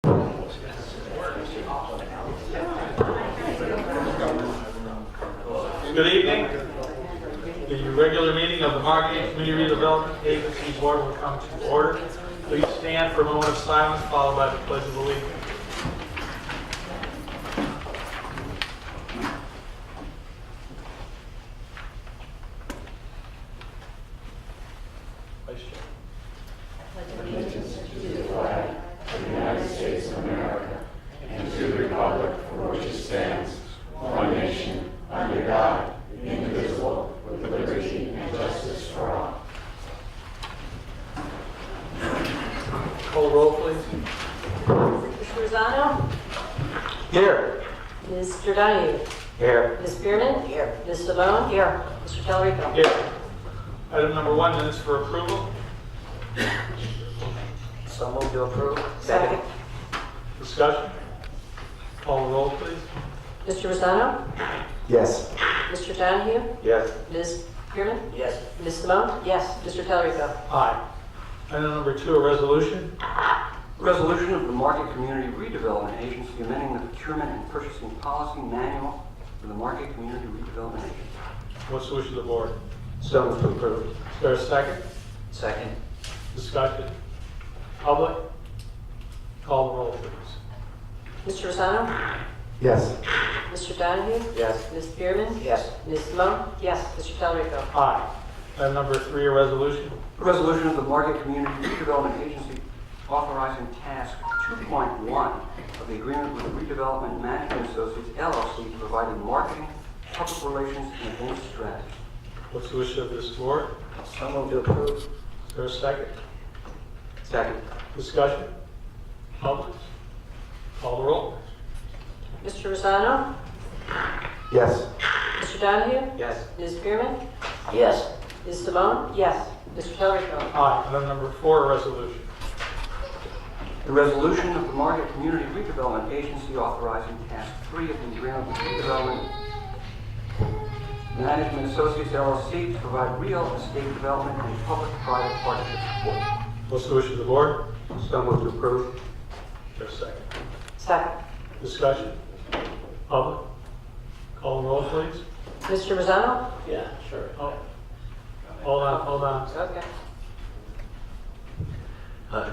Good evening. The regular meeting of the Margate Community Redevelopment Agency Board will come to order. Please stand for a moment of silence, followed by the Pledge of Allegiance. Allegiance to the flag of the United States of America and to the republic for which it stands, one nation, under God, indivisible, with liberty and justice for all. Call the roll, please. Mr. Rosano? Here. Mr. Donahue? Here. Ms. Spearman? Here. Ms. Simone? Here. Mr. Tellerico? Here. Item number 1, minutes for approval. So moved to approve. Second. Discussion. Call the roll, please. Mr. Rosano? Yes. Mr. Donahue? Yes. Ms. Spearman? Yes. Ms. Simone? Yes. Mr. Tellerico? Aye. Item number 2, a resolution. Resolution of the Margate Community Redevelopment Agency amending the procurement and purchasing policy manual for the Margate Community Redevelopment Agency. What's the wish of the board? So moved to approve. Is there a second? Second. Discussion. Public. Call the roll, please. Mr. Rosano? Yes. Mr. Donahue? Yes. Ms. Spearman? Yes. Ms. Simone? Yes. Mr. Tellerico? Aye. Item number 3, a resolution. Resolution of the Margate Community Redevelopment Agency authorizing task 2.1 of the agreement with Redevelopment Management Associates, LLC, to provide a marketing, public relations, and event strategy. What's the wish of this board? So moved to approve. Is there a second? Second. Discussion. Public. Call the roll. Mr. Rosano? Yes. Mr. Donahue? Yes. Ms. Spearman? Yes. Ms. Simone? Yes. Mr. Tellerico? Aye. Item number 4, a resolution. The resolution of the Margate Community Redevelopment Agency authorizing task 3 of the agreement with Redevelopment Management Associates, LLC, to provide real estate development and public-private partnership support. What's the wish of the board? So moved to approve. Is there a second? Second. Discussion. Public. Call the roll, please. Mr. Rosano? Yeah, sure. Oh. Hold on. Okay.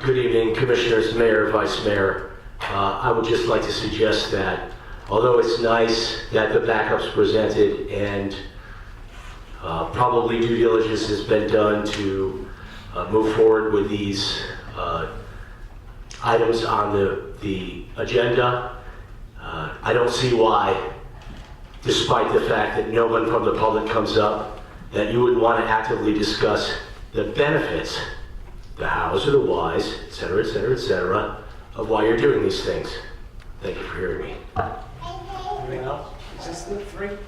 Good evening, Commissioners, Mayor, Vice Mayor. I would just like to suggest that although it's nice that the backup's presented and probably due diligence has been done to move forward with these items on the agenda, I don't see why, despite the fact that no one from the public comes up, that you would want to actively discuss the benefits, the hows or the whys, et cetera, of why you're doing these things. Thank you for hearing me. Anything else? Is this the 3?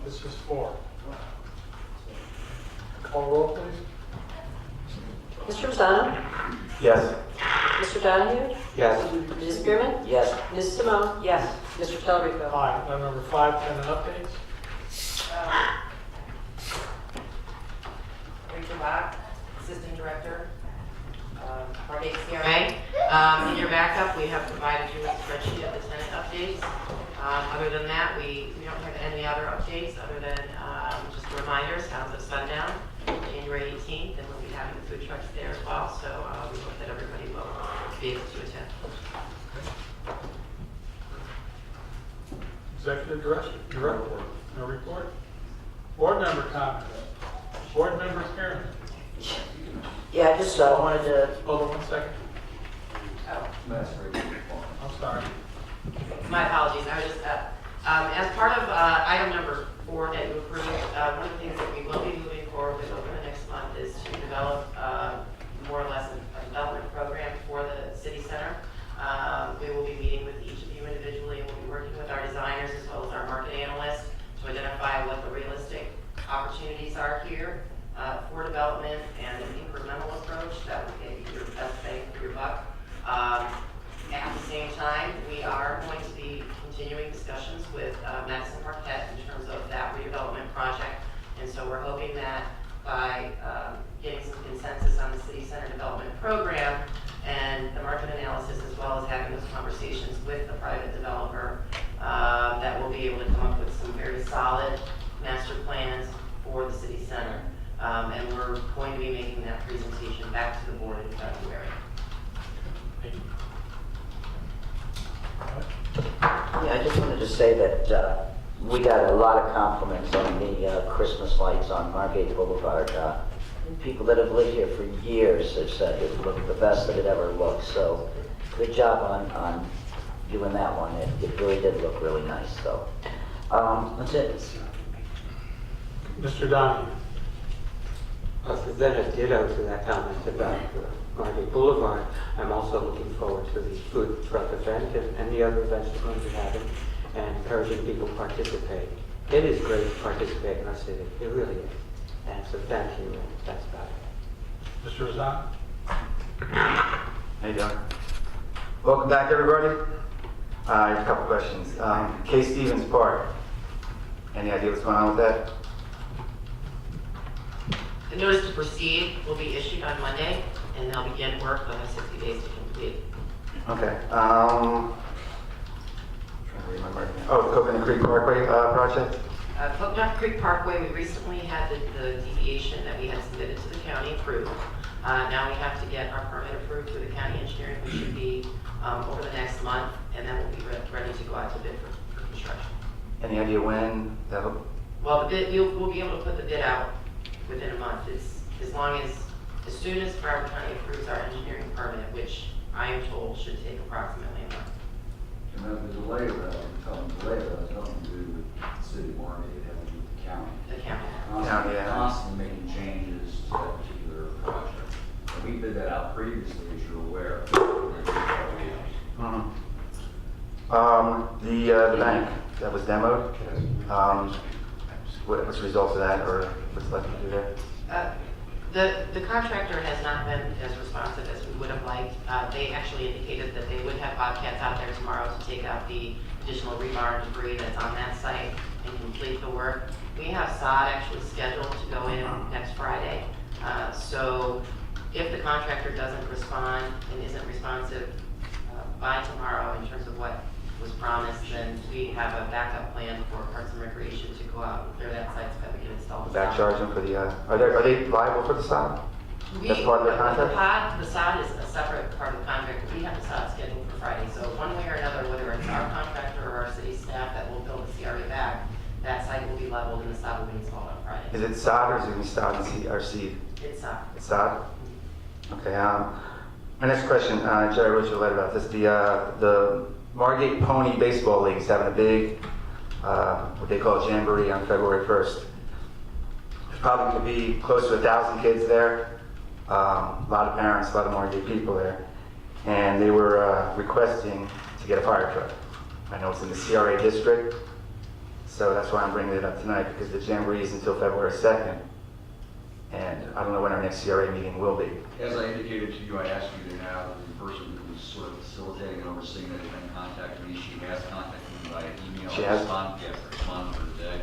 This is 4. Call the roll, please. Mr. Rosano? Yes. Mr. Donahue? Yes. Ms. Spearman? Yes. Ms. Simone? Yes. Mr. Tellerico? Aye. Item number 5, tenant updates. Rachel Bach, Assistant Director, Margate CRA. In your backup, we have provided you with a spreadsheet of the tenant updates. Other than that, we don't have any other updates other than just reminders. How's at sundown, January 18th, and we'll be having the food trucks there as well. So we hope that everybody will be able to attend. Executive Director. No report. Board member comments. Board member Karen. Yeah, I just wanted to... Hold on 1 second. Oh, I'm sorry. my apologies. I was just, as part of item number 4 that you approved, one of the things that we will be moving forward with over the next month is to develop more or less a development program for the city center. We will be meeting with each of you individually, and we'll be working with our designers as well as our market analysts to identify what the realistic opportunities are here for development and an incremental approach that will get you your best bang for your buck. At the same time, we are going to be continuing discussions with Madison Marquette in terms of that redevelopment project, and so we're hoping that by getting some consent those conversations with the private developer that will be able to come up with some very solid master plans for the city center. And we're going to be making that presentation back to the board in February. Thank you. Yeah, I just wanted to say that we got a lot of compliments on the Christmas lights on Margate Boulevard. People that have lived here for years have said it looked the best that it ever looked. So good job on doing that one. It really did look really nice. So that's it. Mr. Donahue. Then a ditto to that comment about Margate Boulevard. I'm also looking forward to the food truck event and the other events we're going to be having, and encouraging people to participate. It is great to participate in our city. It really is. And so thank you, and that's about it. Mr. Razan. How you doing? Welcome back, everybody. I have a couple questions. K. Stevens Park. Any idea what's going on with that? The notice to proceed will be issued on Monday, and they'll begin work. They'll have 60 days to complete. Okay. Trying to remember. Oh, the Coconut Creek Parkway project. Coconut Creek Parkway, we recently had the deviation that we had submitted to the county approved. Now we have to get our permit approved through the county engineering, which should be over the next month, and then we'll be ready to go out to bid for construction. Any idea when that'll? Well, the bid, we'll be able to put the bid out within a month. It's as soon as Broward County approves our engineering permit, which I am told should take approximately a month. And the delay of that, has nothing to do with the city of Margate, it has to do with the county. The county. County, yeah. Constantly making changes to that particular project. And we did that out previously, as you're aware. The bank that was demoed. What's the result of that, or what's left to do there? The contractor has not been as responsive as we would have liked. They actually indicated that they would have bobcats out there tomorrow to take out the additional rebar and debris that's on that site and complete the work. We have sod actually scheduled to go in next Friday. So if the contractor doesn't respond and isn't responsive by tomorrow in terms of what was promised, then we have a backup plan for Parks and Recreation to go out and clear that site so that we can install the Back sod. charge them for the, are they liable for the sod? That's part of their contract? The sod is a separate part of the contract. We have the sod scheduled for Friday. So one way or another, whether it's our contractor or our city staff that will build the CRA back, that site will be leveled and the sod will be installed on Friday. Is it sod or is it going to be sod and seed? It's sod. It's sod? Okay, my next question, Jerry wrote you a letter about this. The Margate Pony Baseball League is having a big, what they call jamboree on February 1st. There's probably going to be close to 1,000 kids there, a lot of parents, a lot of Margate people there. And they were requesting to get a fire truck. I know it's in the CRA district, so that's why I'm bringing it up tonight, because the jamboree is until February 2nd. And I don't know when our next CRA meeting will be. As I indicated to you, I asked you to have the person who was sort of facilitating and overseeing that event contact me. She has contacted me by email. She has? Yes, responded for today.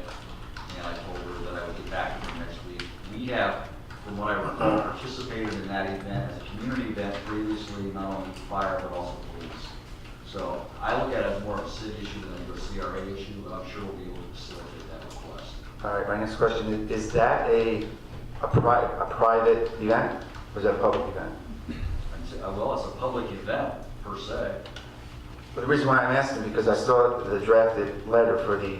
And I told her that I would get back to her next week. We have, from what I recall, participated in that event as a community event previously, not only fire, but also police. So I look at it as more of a city issue than a CRA issue, but I'm sure we'll be able to facilitate that request. All right, my next question is that a private event, or is that a public event? Well, it's a public event, per se. But the reason why I'm asking, because I saw the drafted letter for the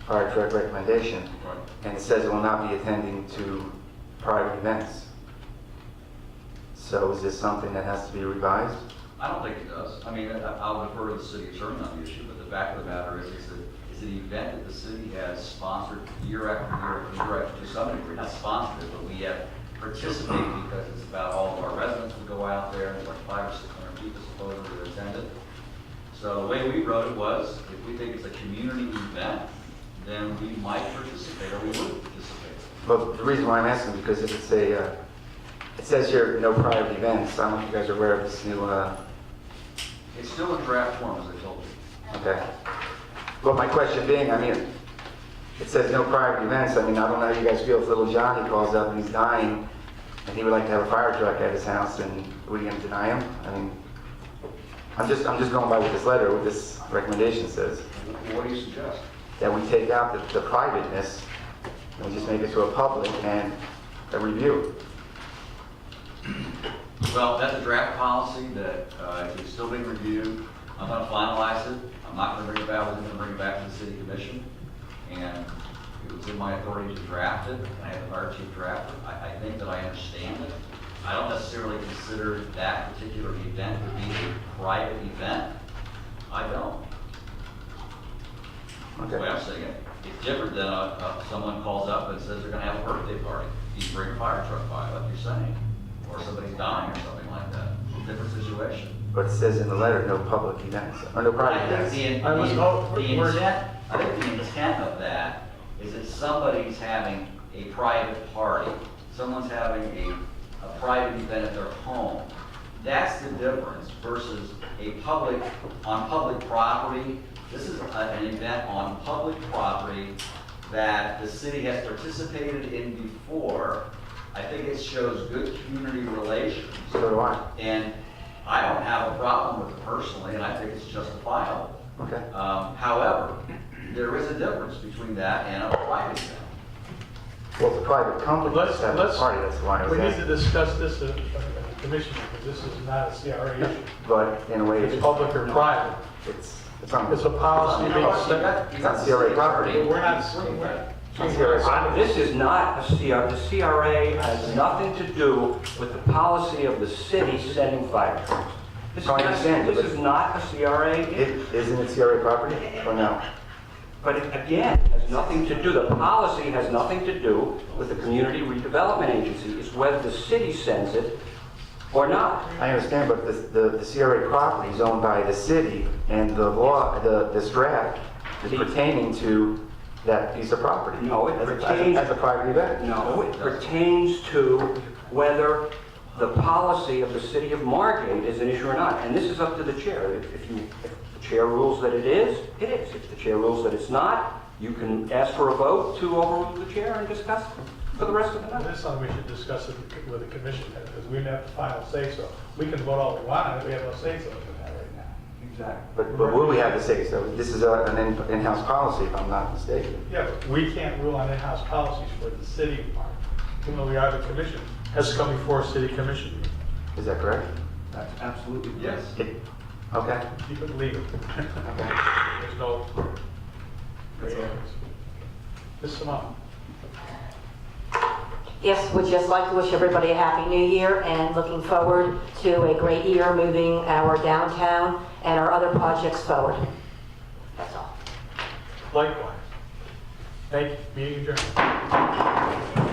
fire truck recommendation, Right. and it says it will not be attending to private events. So is this something that has to be revised? I don't think it does. I mean, I'll defer to the city attorney on the issue, but the fact of the matter is that it's an event that the city has sponsored year after year, to some degree, not sponsored it, but we have participated because it's about all of our residents who go out there, and there's like 500 or 600 people supposedly that attend it. So the way we wrote it was, if we think it's a community event, then we might participate or we would participate. Well, the reason why I'm asking, because if it's a, it says here, no private events. I don't know if you guys are aware of this new, It's still in draft form, as I told you. okay. Well, my question being, I mean, it says no private events. I mean, I don't know how you guys feel if little Johnny calls up and he's dying and he would like to have a fire truck at his house, and are we going to deny him? I mean, I'm just going by what this letter, what this recommendation says, What do you suggest? that we take out the privateness and we just make it to a public and a review. Well, that's a draft policy that is still being reviewed. I'm going to finalize it. I'm not going to bring it back. I was going to bring it back to the city commission, and it was in my authority to draft it. I have the fire chief draft it. I think that I understand it. I don't necessarily consider that particular event to be a private event. I don't. That's the way I'm saying it. It's different than someone calls up and says they're going to have a birthday party. You bring a fire truck by, like you're saying, or somebody's dying or something like that. It's a different situation. But it says in the letter, no public events, or no private I think events. I think the intent of that is that somebody's having a private party. Someone's having a private event at their home. That's the difference versus on public property. This is an event on public property that the city has participated in before. I think it shows good community relations. So do I. And I don't have a problem with it personally, and I think it's justifiable. Okay. However, there is a difference between that and a private event. Well, it's a private company, Let's- that's a let's- party, that's why I was We need to asking. discuss this at the commission, because this is not a CRA issue. But in a way, It's public or private. it's on. It's a policy being set. It's not CRA property. We're not, This is not a CRA. The CRA has nothing to do with the policy of the city sending fire trucks. This is No, I not- understand, This but- is not a CRA. Isn't it CRA property, or no? But it, again, has nothing to do, the policy has nothing to do with the Community Redevelopment Agency. It's whether the city sends it or not. I understand, but the CRA property is owned by the city, and the law, this draft is pertaining to that piece of property. No, it As pertains- a private event. No, it pertains to whether the policy of the city of Margate is an issue or not. And this is up to the chair. If the chair rules that it is, it is. If the chair rules that it's not, you can ask for a vote to overrule the chair and discuss for the rest of the night. this is something we should discuss with the commission, because we have the final say-so. We can vote all we want on it, we have no say-so in that right now. Exactly. But will we have to say so? This is an in-house policy, if I'm not mistaken. Yeah, but we can't rule on in-house policies for the city of Margate. Even though we are the commission, has to come before a city commission. Is that correct? That's absolutely Yes. Okay. Keep it legal. Okay. There's no gray areas. Ms. Simone? Yes, would just like to wish everybody a happy new year and looking forward to a great year moving our downtown and our other projects forward. That's all. Likewise. Thank you. Meeting adjourned.